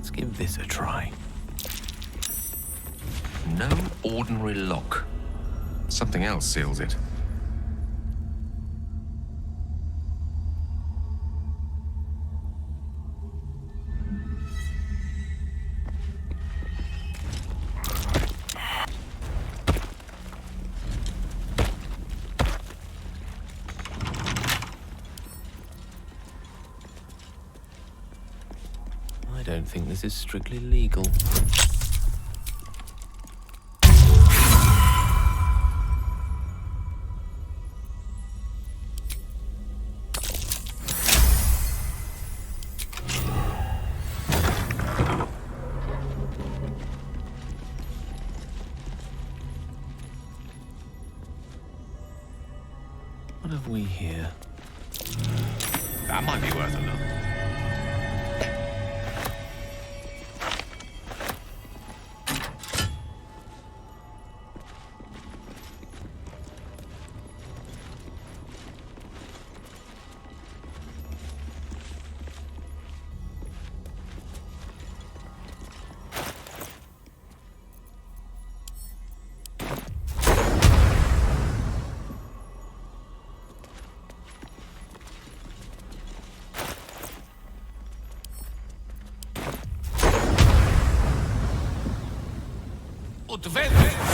Let's give this a try. No ordinary lock. Something else seals it. I don't think this is strictly legal. What have we here? That might be worth a look. Odwędny!